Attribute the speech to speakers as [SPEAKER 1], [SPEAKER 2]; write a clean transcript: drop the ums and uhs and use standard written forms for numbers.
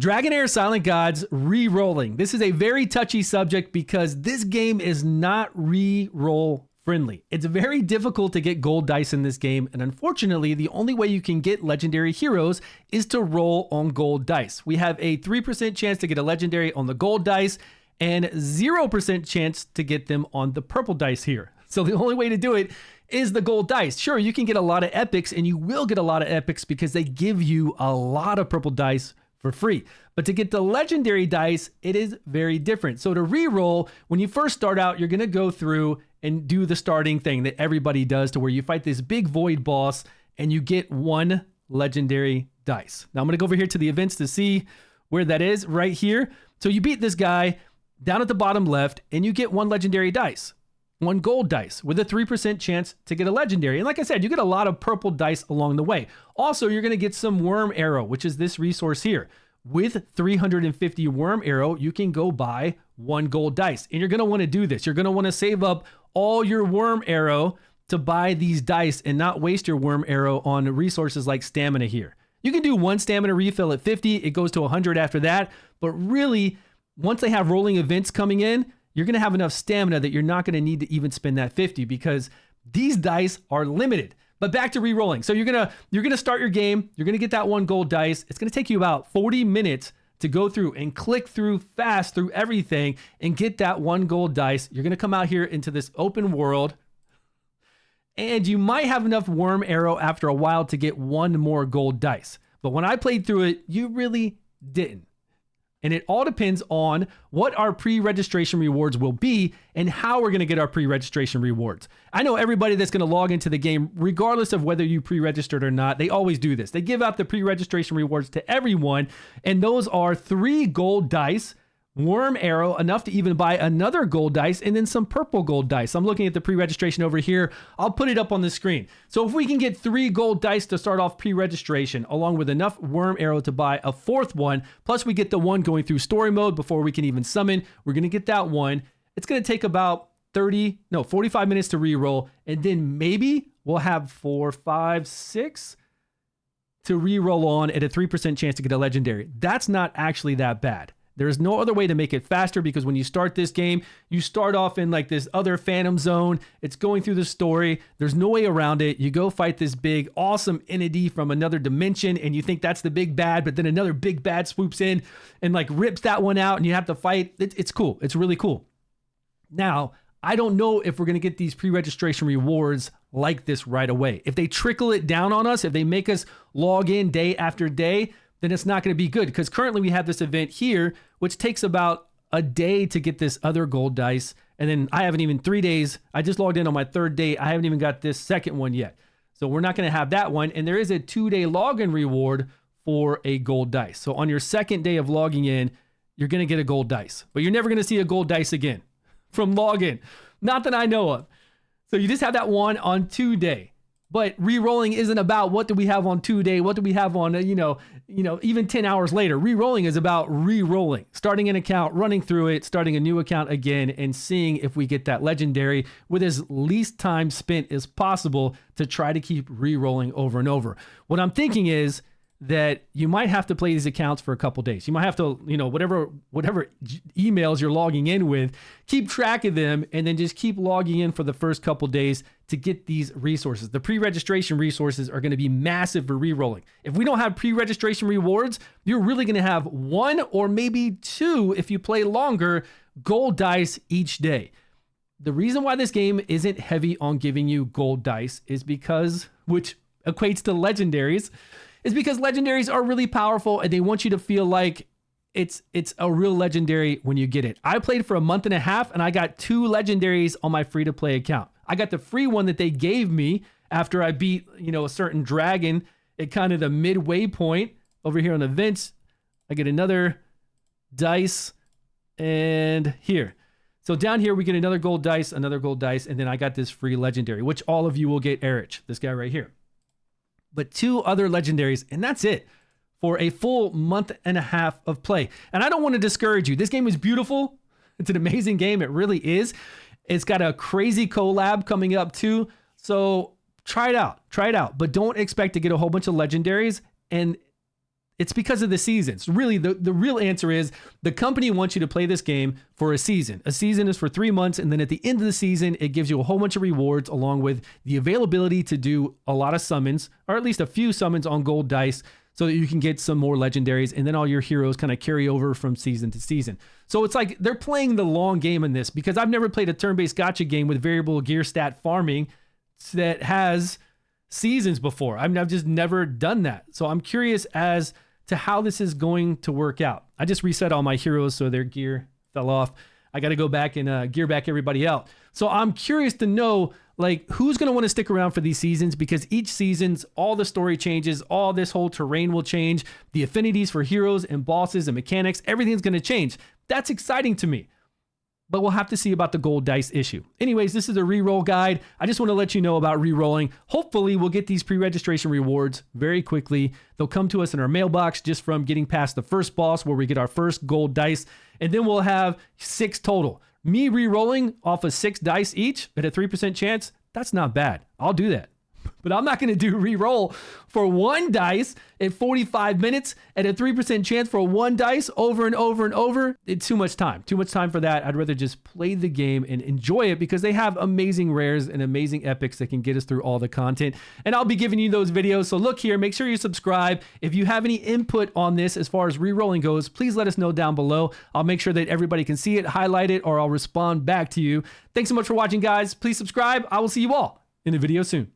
[SPEAKER 1] DragonHeir Silent Gods re-rolling. This is a very touchy subject because this game is not re-roll friendly. It's very difficult to get gold dice in this game, and unfortunately, the only way you can get legendary heroes is to roll on gold dice. We have a 3% chance to get a legendary on the gold dice and 0% chance to get them on the purple dice here. So the only way to do it is the gold dice. Sure, you can get a lot of epics, and you will get a lot of epics because they give you a lot of purple dice for free. But to get the legendary dice, it is very different. So to re-roll, when you first start out, you're going to go through and do the starting thing that everybody does, to where you fight this big void boss and you get one legendary dice. Now I'm going to go over here to the events to see where that is right here. So you beat this guy down at the bottom left and you get one legendary dice, one gold dice with a 3% chance to get a legendary. And like I said, you get a lot of purple dice along the way. Also, you're going to get some worm arrow, which is this resource here. With 350 worm arrow, you can go buy one gold dice. And you're going to want to do this. You're going to want to save up all your worm arrow to buy these dice and not waste your worm arrow on resources like stamina here. You can do one stamina refill at 50. It goes to 100 after that. But really, once they have rolling events coming in, you're going to have enough stamina that you're not going to need to even spend that 50 because these dice are limited. But back to re-rolling. So you're going to start your game. You're going to get that one gold dice. It's going to take you about 40 minutes to go through and click through fast through everything and get that one gold dice. You're going to come out here into this open world, and you might have enough worm arrow after a while to get one more gold dice. But when I played through it, you really didn't. And it all depends on what our pre-registration rewards will be and how we're going to get our pre-registration rewards. I know everybody that's going to log into the game, regardless of whether you pre-registered or not, they always do this. They give out the pre-registration rewards to everyone, and those are 3 gold dice, worm arrow, enough to even buy another gold dice, and then some purple gold dice. I'm looking at the pre-registration over here. I'll put it up on the screen. So if we can get 3 gold dice to start off pre-registration, along with enough worm arrow to buy a 4th one, plus we get the one going through story mode before we can even summon, we're going to get that one. It's going to take about 45 minutes to re-roll, and then maybe we'll have 4, 5, 6 to re-roll on at a 3% chance to get a legendary. That's not actually that bad. There's no other way to make it faster, because when you start this game, you start off in like this other phantom zone. It's going through the story. There's no way around it. You go fight this big, awesome entity from another dimension, and you think that's the big bad, but then another big bad swoops in and like rips that one out, and you have to fight. It's cool. It's really cool. Now, I don't know if we're going to get these pre-registration rewards like this right away. If they trickle it down on us, if they make us log in day after day, then it's not going to be good, because currently we have this event here, which takes about a day to get this other gold dice. And then I haven't even 3 days. I just logged in on my 3rd day. I haven't even got this second one yet. So we're not going to have that one. And there is a 2-day login reward for a gold dice. So on your 2nd day of logging in, you're going to get a gold dice, but you're never going to see a gold dice again from login. Not that I know of. So you just have that one on 2-day. But re-rolling isn't about what do we have on 2-day, what do we have on, even 10 hours later. Re-rolling is about re-rolling, starting an account, running through it, starting a new account again, and seeing if we get that legendary with as least time spent as possible to try to keep re-rolling over and over. What I'm thinking is that you might have to play these accounts for a couple days. You might have to, whatever emails you're logging in with, keep track of them, and then just keep logging in for the first couple days to get these resources. The pre-registration resources are going to be massive for re-rolling. If we don't have pre-registration rewards, you're really going to have 1 or maybe 2, if you play longer, gold dice each day. The reason why this game isn't heavy on giving you gold dice is because, which equates to legendaries, is because legendaries are really powerful, and they want you to feel like it's a real legendary when you get it. I played for a month and a half, and I got 2 legendaries on my free-to-play account. I got the free one that they gave me after I beat, a certain dragon at kind of the midway point over here on events. I get another dice, and here. So down here, we get another gold dice, and then I got this free legendary, which all of you will get Erich, this guy right here. But 2 other legendaries, and that's it for a full month and a half of play. And I don't want to discourage you. This game is beautiful. It's an amazing game. It really is. It's got a crazy collab coming up too. So try it out. But don't expect to get a whole bunch of legendaries. And It's because of the seasons. Really, the real answer is the company wants you to play this game for a season. A season is for 3 months, and then at the end of the season, it gives you a whole bunch of rewards along with the availability to do a lot of summons, or at least a few summons on gold dice, so that you can get some more legendaries, and then all your heroes kind of carry over from season to season. So it's like they're playing the long game in this, because I've never played a turn-based gacha game with variable gear stat farming that has seasons before. I've just never done that. So I'm curious as to how this is going to work out. I just reset all my heroes, so their gear fell off. I got to go back and gear back everybody out. So I'm curious to know, like, who's going to want to stick around for these seasons, because each season's all the story changes, all this whole terrain will change, the affinities for heroes and bosses and mechanics, everything's going to change. That's exciting to me. But we'll have to see about the gold dice issue. Anyways, this is a reroll guide. I just want to let you know about rerolling. Hopefully, we'll get these pre-registration rewards very quickly. They'll come to us in our mailbox just from getting past the first boss, where we get our first gold dice. And then we'll have 6 total. Me rerolling off of 6 dice each at a 3% chance, that's not bad. I'll do that. But I'm not going to do reroll for 1 dice at 45 minutes at a 3% chance for 1 dice over and over and over. It's too much time. Too much time for that. I'd rather just play the game and enjoy it, because they have amazing rares and amazing epics that can get us through all the content. And I'll be giving you those videos. So look here, make sure you subscribe. If you have any input on this as far as rerolling goes, please let us know down below. I'll make sure that everybody can see it, highlight it, or I'll respond back to you. Thanks so much for watching, guys. Please subscribe. I will see you all in a video soon.